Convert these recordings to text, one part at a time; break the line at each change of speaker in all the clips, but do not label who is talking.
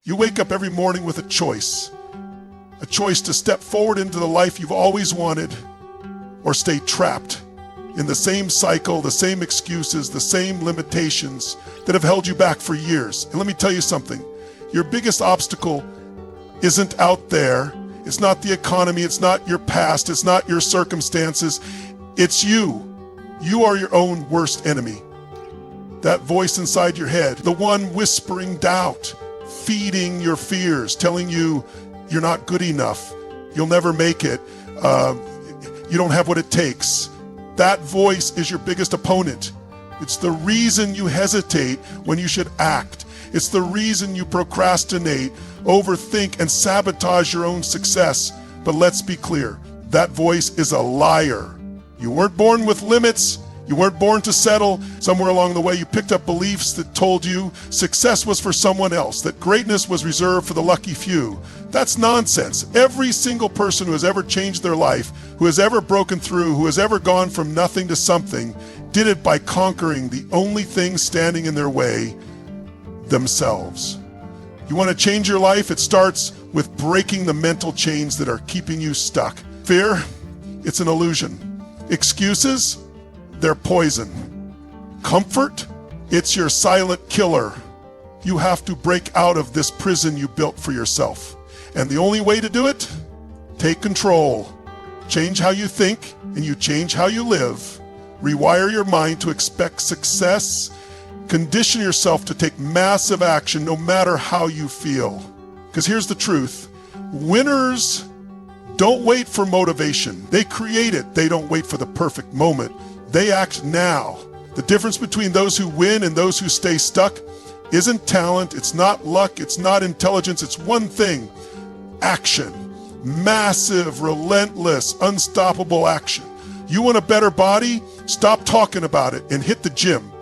You wake up every morning with a choice to step forward into the life you've always wanted, or stay trapped in the same cycle, the same excuses, the same limitations that have held you back for years. And let me tell you something, your biggest obstacle isn't out there. It's not the economy, it's not your past, it's not your circumstances, it's you. You are your own worst enemy. That voice inside your head, the one whispering doubt, feeding your fears, telling you you're not good enough, you'll never make it, you don't have what it takes. That voice is your biggest opponent. It's the reason you hesitate when you should act. It's the reason you procrastinate, overthink, and sabotage your own success. But let's be clear, that voice is a liar. You weren't born with limits. You weren't born to settle. Somewhere along the way, you picked up beliefs that told you success was for someone else, that greatness was reserved for the lucky few. That's nonsense. Every single person who has ever changed their life, who has ever broken through, who has ever gone from nothing to something, did it by conquering the only thing standing in their way, themselves. You want to change your life? It starts with breaking the mental chains that are keeping you stuck. Fear, it's an illusion. Excuses, they're poison. Comfort, it's your silent killer. You have to break out of this prison you built for yourself. And the only way to do it? Take control. Change how you think, and you change how you live. Rewire your mind to expect success. Condition yourself to take massive action no matter how you feel. Because here's the truth. Winners don't wait for motivation. They create it. They don't wait for the perfect moment. They act now. The difference between those who win and those who stay stuck isn't talent, it's not luck, it's not intelligence, it's one thing: action. Massive, relentless, unstoppable action. You want a better body? Stop talking about it and hit the gym.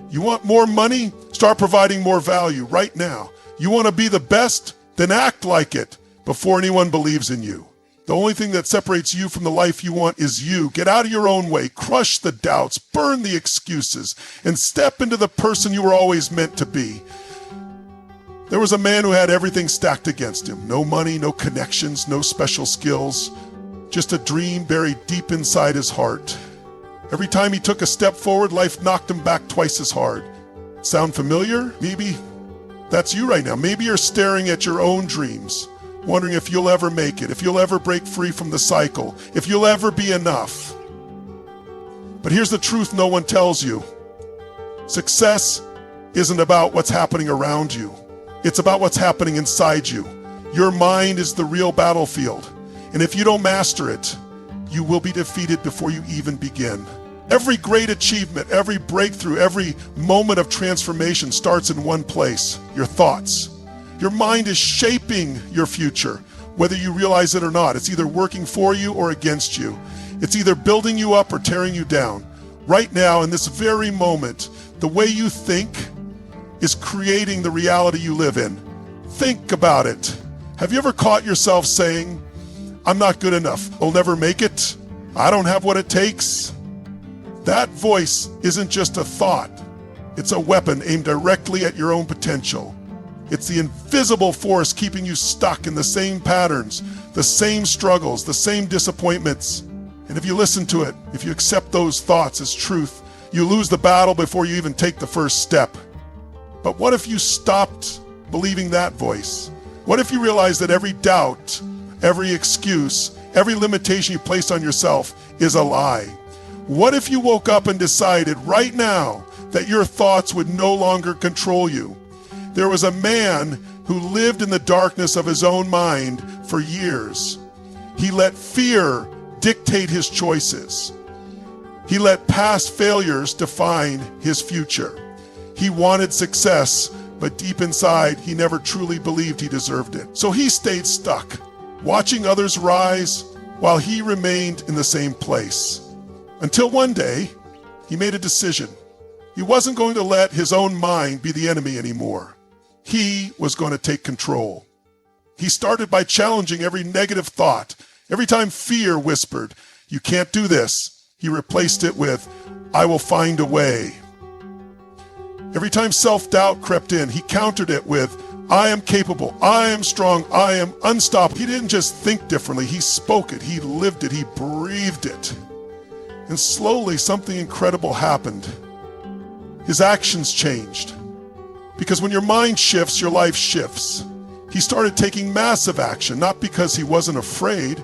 You want more money? Start providing more value right now. You want to be the best? Then act like it before anyone believes in you. The only thing that separates you from the life you want is you. Get out of your own way, crush the doubts, burn the excuses, and step into the person you were always meant to be. There was a man who had everything stacked against him. No money, no connections, no special skills. Just a dream buried deep inside his heart. Every time he took a step forward, life knocked him back twice as hard. Sound familiar? Maybe that's you right now. Maybe you're staring at your own dreams, wondering if you'll ever make it, if you'll ever break free from the cycle, if you'll ever be enough. But here's the truth no one tells you. Success isn't about what's happening around you. It's about what's happening inside you. Your mind is the real battlefield. And if you don't master it, you will be defeated before you even begin. Every great achievement, every breakthrough, every moment of transformation starts in one place: your thoughts. Your mind is shaping your future, whether you realize it or not. It's either working for you or against you. It's either building you up or tearing you down. Right now, in this very moment, the way you think is creating the reality you live in. Think about it. Have you ever caught yourself saying, "I'm not good enough, I'll never make it, I don't have what it takes"? That voice isn't just a thought. It's a weapon aimed directly at your own potential. It's the invisible force keeping you stuck in the same patterns, the same struggles, the same disappointments. And if you listen to it, if you accept those thoughts as truth, you lose the battle before you even take the first step. But what if you stopped believing that voice? What if you realized that every doubt, every excuse, every limitation you place on yourself is a lie? What if you woke up and decided right now that your thoughts would no longer control you? There was a man who lived in the darkness of his own mind for years. He let fear dictate his choices. He let past failures define his future. He wanted success, but deep inside, he never truly believed he deserved it. So he stayed stuck, watching others rise while he remained in the same place. Until one day, he made a decision. He wasn't going to let his own mind be the enemy anymore. He was going to take control. He started by challenging every negative thought. Every time fear whispered, "You can't do this," he replaced it with, "I will find a way." Every time self-doubt crept in, he countered it with, I am capable. I am strong. I am unstoppable. He didn't just think differently. He spoke it. He lived it. He breathed it. And slowly something incredible happened. His actions changed. Because when your mind shifts, your life shifts. He started taking massive action, not because he wasn't afraid,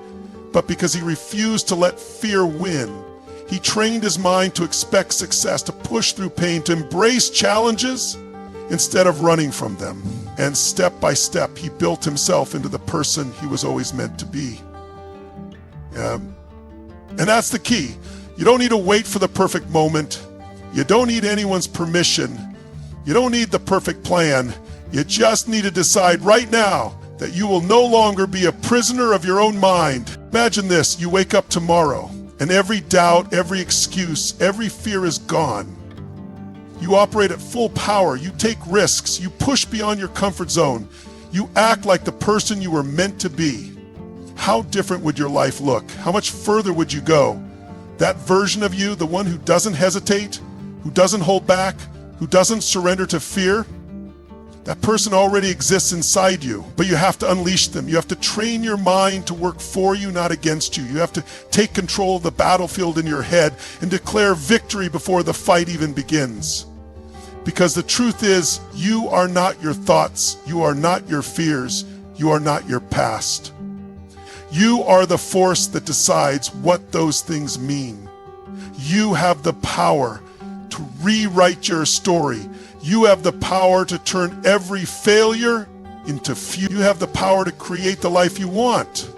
but because he refused to let fear win. He trained his mind to expect success, to push through pain, to embrace challenges instead of running from them. And step by step, he built himself into the person he was always meant to be. And that's the key. You don't need to wait for the perfect moment. You don't need anyone's permission. You don't need the perfect plan. You just need to decide right now that you will no longer be a prisoner of your own mind. Imagine this, you wake up tomorrow and every doubt, every excuse, every fear is gone. You operate at full power, you take risks, you push beyond your comfort zone. You act like the person you were meant to be. How different would your life look? How much further would you go? That version of you, the one who doesn't hesitate, who doesn't hold back, who doesn't surrender to fear, that person already exists inside you, but you have to unleash them. You have to train your mind to work for you, not against you. You have to take control of the battlefield in your head and declare victory before the fight even begins. Because the truth is, you are not your thoughts. You are not your fears. You are not your past. You are the force that decides what those things mean. You have the power to rewrite your story. You have the power to turn every failure into fuel. You have the power to create the life you want.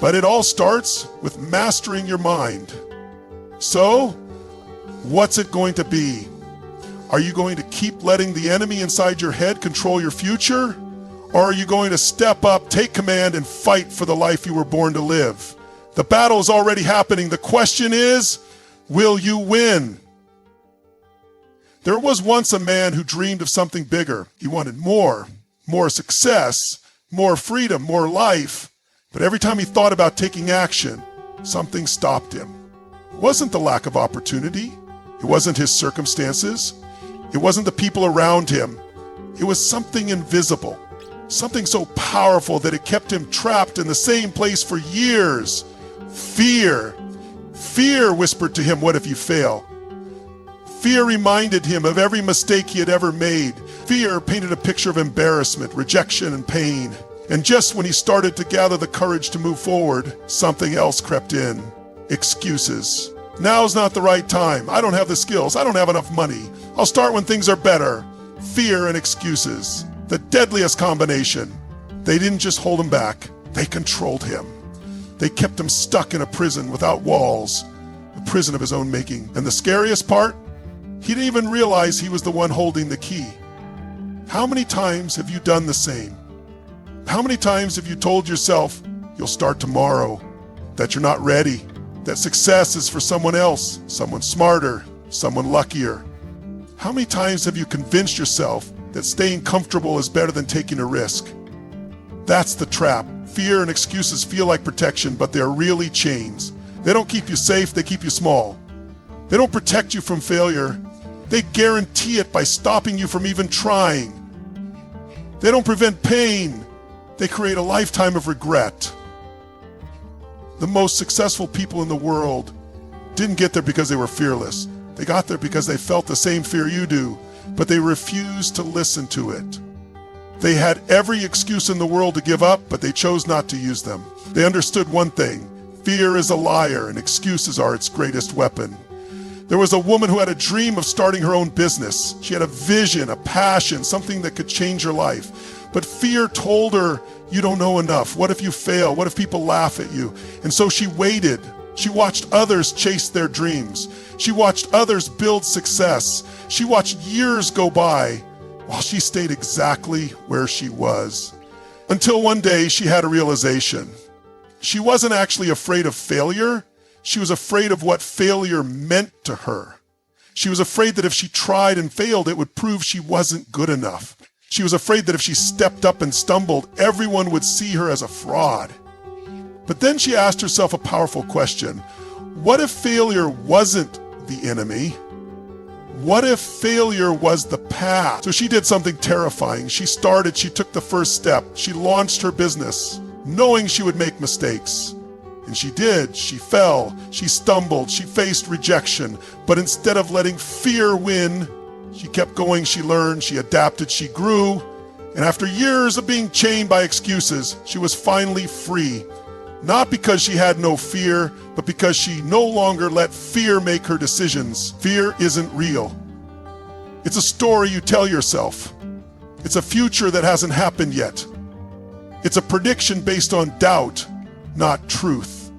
But it all starts with mastering your mind. So, what's it going to be? Are you going to keep letting the enemy inside your head control your future? Or are you going to step up, take command, and fight for the life you were born to live? The battle is already happening. The question is, will you win? There was once a man who dreamed of something bigger. He wanted more success, more freedom, more life. But every time he thought about taking action, something stopped him. It wasn't the lack of opportunity. It wasn't his circumstances. It wasn't the people around him. It was something invisible, something so powerful that it kept him trapped in the same place for years. Fear. Fear whispered to him, what if you fail? Fear reminded him of every mistake he had ever made. Fear painted a picture of embarrassment, rejection, and pain. And just when he started to gather the courage to move forward, something else crept in. Excuses. Now's not the right time. I don't have the skills. I don't have enough money. I'll start when things are better. Fear and excuses. The deadliest combination. They didn't just hold him back. They controlled him. They kept him stuck in a prison without walls. A prison of his own making. And the scariest part? He didn't even realize he was the one holding the key. How many times have you done the same? How many times have you told yourself you'll start tomorrow, that you're not ready, that success is for someone else, someone smarter, someone luckier? How many times have you convinced yourself that staying comfortable is better than taking a risk? That's the trap. Fear and excuses feel like protection, but they're really chains. They don't keep you safe, they keep you small. They don't protect you from failure. They guarantee it by stopping you from even trying. They don't prevent pain. They create a lifetime of regret. The most successful people in the world didn't get there because they were fearless. They got there because they felt the same fear you do, but they refused to listen to it. They had every excuse in the world to give up, but they chose not to use them. They understood one thing: fear is a liar and excuses are its greatest weapon. There was a woman who had a dream of starting her own business. She had a vision, a passion, something that could change her life. But fear told her, you don't know enough. What if you fail? What if people laugh at you? And so she waited. She watched others chase their dreams. She watched others build success. She watched years go by while she stayed exactly where she was. Until one day she had a realization. She wasn't actually afraid of failure. She was afraid of what failure meant to her. She was afraid that if she tried and failed, it would prove she wasn't good enough. She was afraid that if she stepped up and stumbled, everyone would see her as a fraud. But then she asked herself a powerful question. What if failure wasn't the enemy? What if failure was the path? So she did something terrifying. She took the first step. She launched her business, knowing she would make mistakes. And she did. She fell. She stumbled. She faced rejection. But instead of letting fear win, she kept going. She learned. She adapted. She grew. And after years of being chained by excuses, she was finally free. Not because she had no fear, but because she no longer let fear make her decisions. Fear isn't real. It's a story you tell yourself. It's a future that hasn't happened yet. It's a prediction based on doubt, not truth.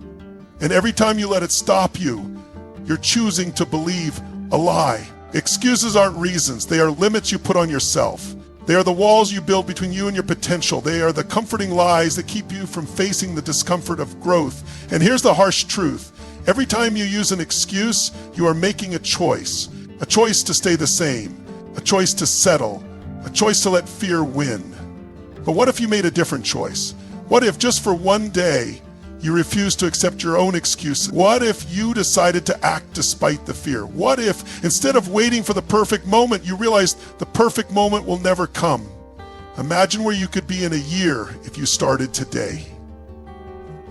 And every time you let it stop you, you're choosing to believe a lie. Excuses aren't reasons. They are limits you put on yourself. They are the walls you build between you and your potential. They are the comforting lies that keep you from facing the discomfort of growth. And here's the harsh truth. Every time you use an excuse, you are making a choice to stay the same, a choice to settle, a choice to let fear win. But what if you made a different choice? What if just for one day, you refused to accept your own excuses? What if you decided to act despite the fear? What if, instead of waiting for the perfect moment, you realized the perfect moment will never come? Imagine where you could be in a year if you started today.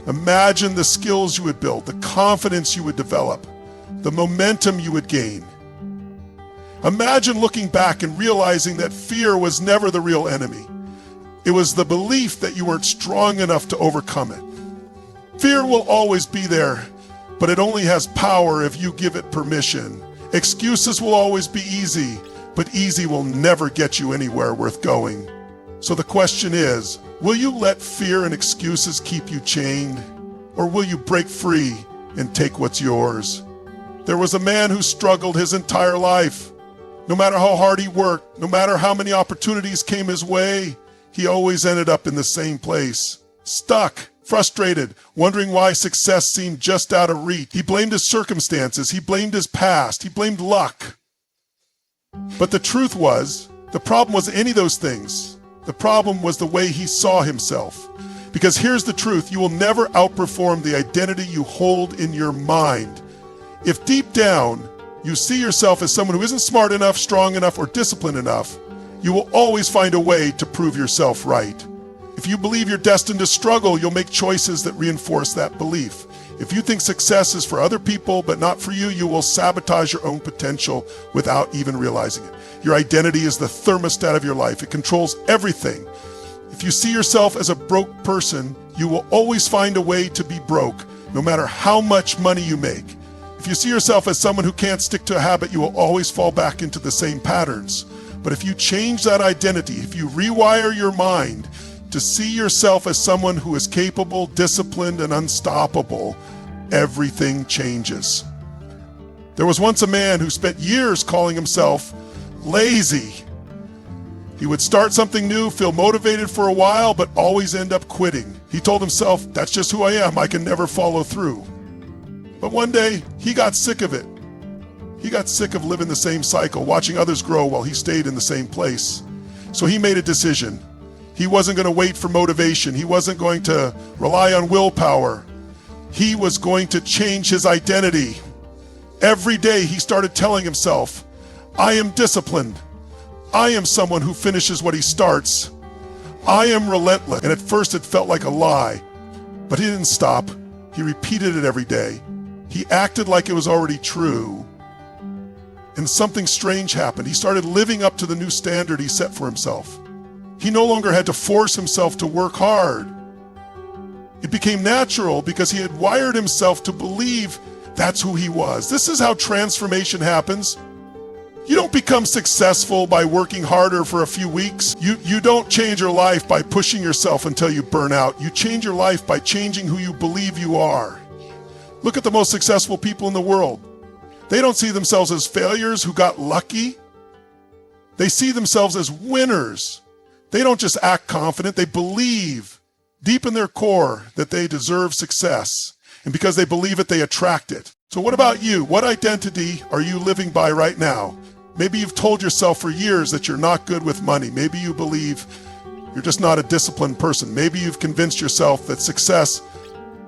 Imagine the skills you would build, the confidence you would develop, the momentum you would gain. Imagine looking back and realizing that fear was never the real enemy. It was the belief that you weren't strong enough to overcome it. Fear will always be there, but it only has power if you give it permission. Excuses will always be easy, but easy will never get you anywhere worth going. So the question is, will you let fear and excuses keep you chained? Or will you break free and take what's yours? There was a man who struggled his entire life. No matter how hard he worked, no matter how many opportunities came his way, he always ended up in the same place, stuck. Frustrated, wondering why success seemed just out of reach. He blamed his circumstances, he blamed his past, he blamed luck. But the truth was, the problem wasn't any of those things. The problem was the way he saw himself. Because here's the truth, you will never outperform the identity you hold in your mind. If deep down, you see yourself as someone who isn't smart enough, strong enough, or disciplined enough, you will always find a way to prove yourself right. If you believe you're destined to struggle, you'll make choices that reinforce that belief. If you think success is for other people but not for you, you will sabotage your own potential without even realizing it. Your identity is the thermostat of your life. It controls everything. If you see yourself as a broke person, you will always find a way to be broke, no matter how much money you make. If you see yourself as someone who can't stick to a habit, you will always fall back into the same patterns. But if you change that identity, if you rewire your mind, to see yourself as someone who is capable, disciplined, and unstoppable, everything changes. There was once a man who spent years calling himself lazy. He would start something new, feel motivated for a while, but always end up quitting. He told himself, that's just who I am, I can never follow through. But one day, he got sick of it. He got sick of living the same cycle, watching others grow while he stayed in the same place. So he made a decision. He wasn't going to wait for motivation. He wasn't going to rely on willpower. He was going to change his identity. Every day he started telling himself, I am disciplined. I am someone who finishes what he starts. I am relentless. And at first it felt like a lie, but he didn't stop. He repeated it every day. He acted like it was already true. And something strange happened. He started living up to the new standard he set for himself. He no longer had to force himself to work hard. It became natural because he had wired himself to believe that's who he was. This is how transformation happens. You don't become successful by working harder for a few weeks. You don't change your life by pushing yourself until you burn out. You change your life by changing who you believe you are. Look at the most successful people in the world. They don't see themselves as failures who got lucky. They see themselves as winners. They don't just act confident, they believe deep in their core that they deserve success. And because they believe it, they attract it. So what about you? What identity are you living by right now? Maybe you've told yourself for years that you're not good with money. Maybe you believe you're just not a disciplined person. Maybe you've convinced yourself that success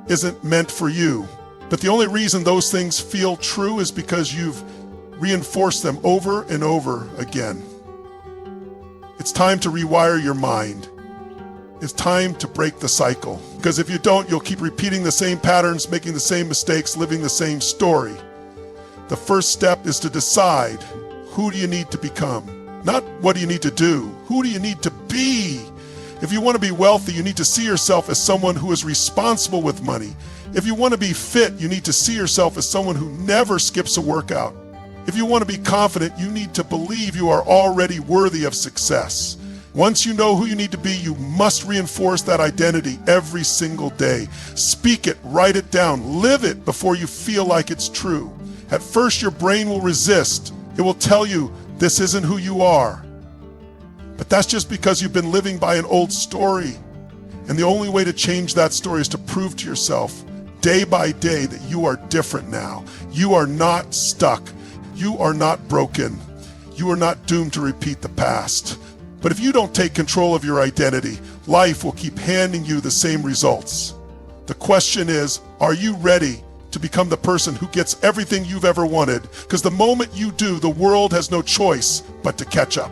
isn't meant for you. But the only reason those things feel true is because you've Reinforce them over and over again. It's time to rewire your mind. It's time to break the cycle. Because if you don't, you'll keep repeating the same patterns, making the same mistakes, living the same story. The first step is to decide, who do you need to become? Not what do you need to do, who do you need to be? If you want to be wealthy, you need to see yourself as someone who is responsible with money. If you want to be fit, you need to see yourself as someone who never skips a workout. If you want to be confident, you need to believe you are already worthy of success. Once you know who you need to be, you must reinforce that identity every single day. Speak it, write it down, live it before you feel like it's true. At first, your brain will resist. It will tell you this isn't who you are. But that's just because you've been living by an old story. And the only way to change that story is to prove to yourself day by day that you are different now. You are not stuck. You are not broken. You are not doomed to repeat the past. But if you don't take control of your identity, life will keep handing you the same results. The question is, are you ready to become the person who gets everything you've ever wanted? Because the moment you do, the world has no choice but to catch up.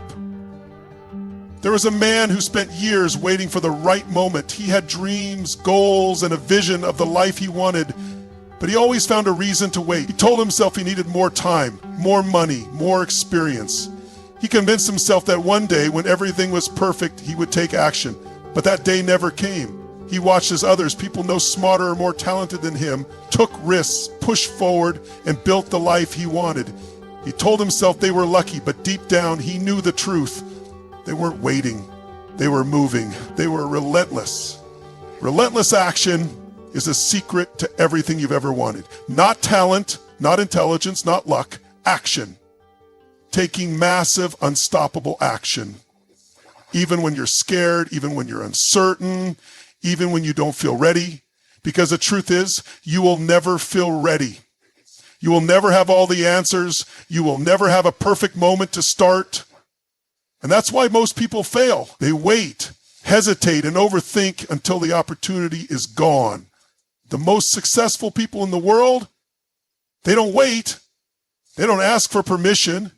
There was a man who spent years waiting for the right moment. He had dreams, goals, and a vision of the life he wanted, but he always found a reason to wait. He told himself he needed more time, more money, more experience. He convinced himself that one day, when everything was perfect, he would take action. But that day never came. He watched as others, people no smarter or more talented than him, took risks, pushed forward, and built the life he wanted. He told himself they were lucky, but deep down he knew the truth. They weren't waiting. They were moving. They were relentless. Relentless action is a secret to everything you've ever wanted. Not talent, not intelligence, not luck. Action. Taking massive, unstoppable action. Even when you're scared, even when you're uncertain, even when you don't feel ready. Because the truth is, you will never feel ready. You will never have all the answers. You will never have a perfect moment to start. And that's why most people fail. They wait, hesitate, and overthink until the opportunity is gone. The most successful people in the world, they don't wait. They don't ask for permission.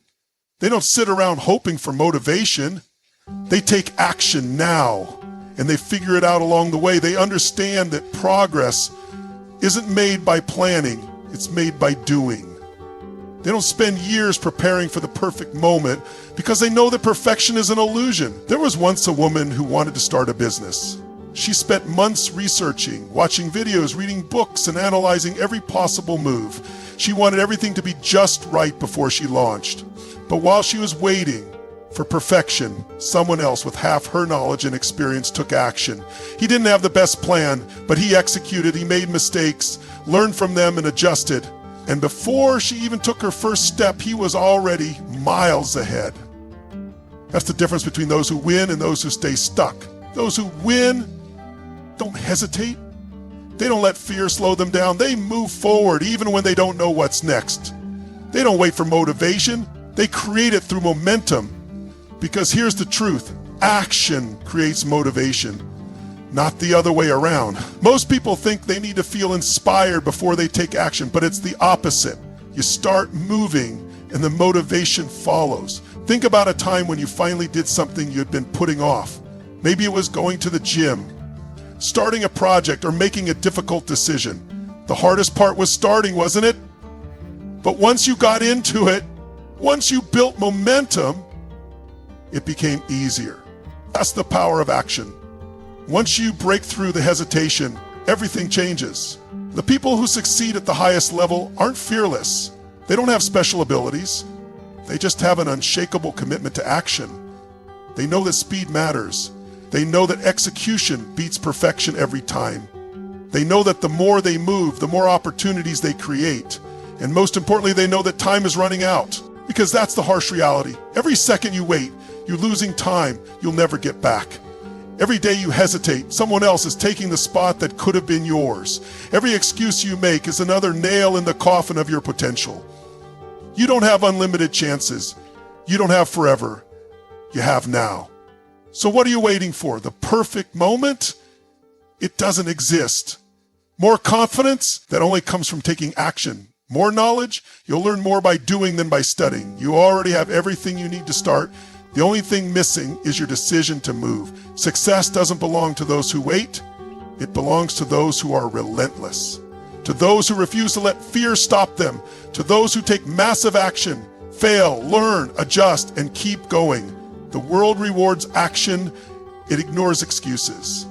They don't sit around hoping for motivation. They take action now, and they figure it out along the way. They understand that progress isn't made by planning. It's made by doing. They don't spend years preparing for the perfect moment because they know that perfection is an illusion. There was once a woman who wanted to start a business. She spent months researching, watching videos, reading books, and analyzing every possible move. She wanted everything to be just right before she launched. But while she was waiting for perfection, someone else with half her knowledge and experience took action. He didn't have the best plan, but he executed, he made mistakes, learned from them, and adjusted. And before she even took her first step, he was already miles ahead. That's the difference between those who win and those who stay stuck. Those who win don't hesitate. They don't let fear slow them down. They move forward even when they don't know what's next. They don't wait for motivation. They create it through momentum. Because here's the truth. Action creates motivation, not the other way around. Most people think they need to feel inspired before they take action, but it's the opposite. You start moving and the motivation follows. Think about a time when you finally did something you had been putting off. Maybe it was going to the gym, starting a project, or making a difficult decision. The hardest part was starting, wasn't it? But once you got into it, once you built momentum, it became easier. That's the power of action. Once you break through the hesitation, everything changes. The people who succeed at the highest level aren't fearless. They don't have special abilities. They just have an unshakable commitment to action. They know that speed matters. They know that execution beats perfection every time. They know that the more they move, the more opportunities they create. And most importantly, they know that time is running out. Because that's the harsh reality. Every second you wait, you're losing time you'll never get back. Every day you hesitate, someone else is taking the spot that could have been yours. Every excuse you make is another nail in the coffin of your potential. You don't have unlimited chances. You don't have forever. You have now. So what are you waiting for? The perfect moment? It doesn't exist. More confidence? That only comes from taking action, More knowledge? You'll learn more by doing than by studying. You already have everything you need to start. The only thing missing is your decision to move. Success doesn't belong to those who wait. It belongs to those who are relentless. To those who refuse to let fear stop them. To those who take massive action, fail, learn, adjust, and keep going. The world rewards action. It ignores excuses.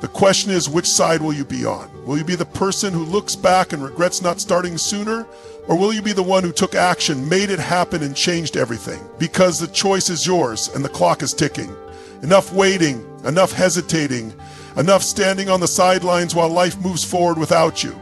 The question is, which side will you be on? Will you be the person who looks back and regrets not starting sooner? Or will you be the one who took action, made it happen, and changed everything? Because the choice is yours and the clock is ticking. Enough waiting, enough hesitating, enough standing on the sidelines while life moves forward without you.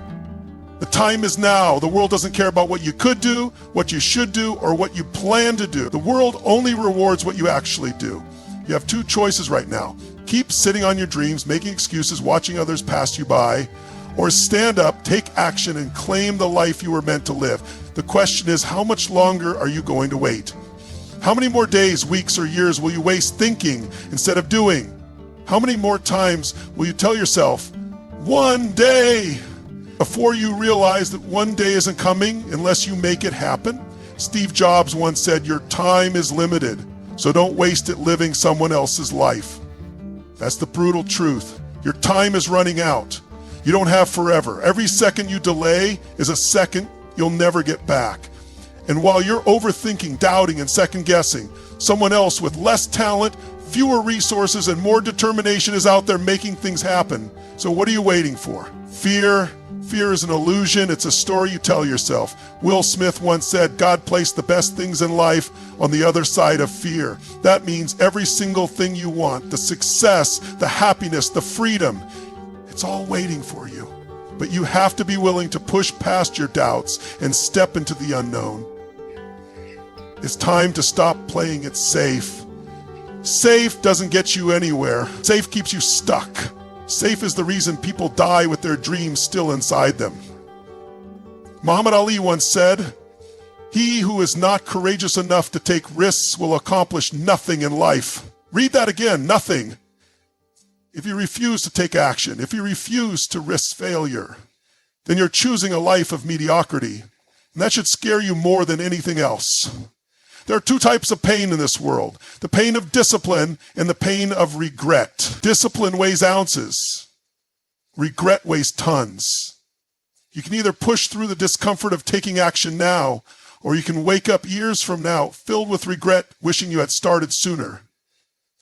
The time is now. The world doesn't care about what you could do, what you should do, or what you plan to do. The world only rewards what you actually do. You have two choices right now. Keep sitting on your dreams, making excuses, watching others pass you by, or stand up, take action, and claim the life you were meant to live. The question is, how much longer are you going to wait? How many more days, weeks, or years will you waste thinking instead of doing? How many more times will you tell yourself, one day, before you realize that one day isn't coming unless you make it happen? Steve Jobs once said, your time is limited, so don't waste it living someone else's life. That's the brutal truth. Your time is running out. You don't have forever. Every second you delay is a second you'll never get back. And while you're overthinking, doubting, and second-guessing, someone else with less talent, fewer resources, and more determination is out there making things happen. So what are you waiting for? Fear is an illusion. It's a story you tell yourself. Will Smith once said, God placed the best things in life on the other side of fear. That means every single thing you want, the success, the happiness, the freedom, it's all waiting for you. But you have to be willing to push past your doubts and step into the unknown. It's time to stop playing it safe. Safe doesn't get you anywhere. Safe keeps you stuck. Safe is the reason people die with their dreams still inside them. Muhammad Ali once said, he who is not courageous enough to take risks will accomplish nothing in life. Read that again, nothing. If you refuse to take action, if you refuse to risk failure, then you're choosing a life of mediocrity. And that should scare you more than anything else. There are two types of pain in this world, the pain of discipline and the pain of regret. Discipline weighs ounces. Regret weighs tons. You can either push through the discomfort of taking action now, or you can wake up years from now filled with regret, wishing you had started sooner.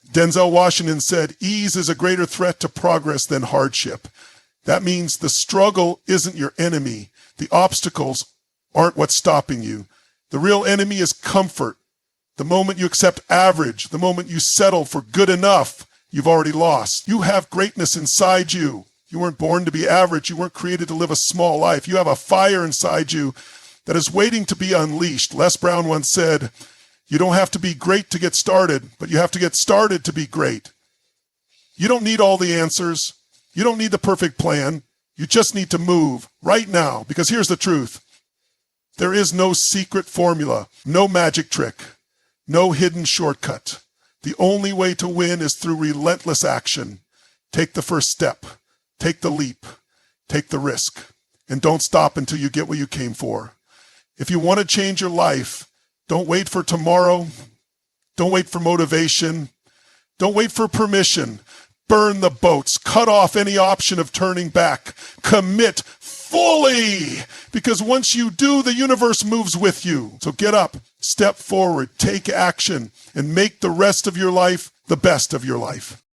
Denzel Washington said, ease is a greater threat to progress than hardship. That means the struggle isn't your enemy. The obstacles aren't what's stopping you. The real enemy is comfort. The moment you accept average, the moment you settle for good enough, you've already lost. You have greatness inside you. You weren't born to be average. You weren't created to live a small life. You have a fire inside you that is waiting to be unleashed. Les Brown once said, you don't have to be great to get started, but you have to get started to be great. You don't need all the answers. You don't need the perfect plan. You just need to move right now, because here's the truth. There is no secret formula, no magic trick, no hidden shortcut. The only way to win is through relentless action. Take the first step, take the leap, take the risk, and don't stop until you get what you came for. If you want to change your life, don't wait for tomorrow. Don't wait for motivation. Don't wait for permission. Burn the boats. Cut off any option of turning back. Commit fully, because once you do, the universe moves with you. So get up, step forward, take action, and make the rest of your life the best of your life.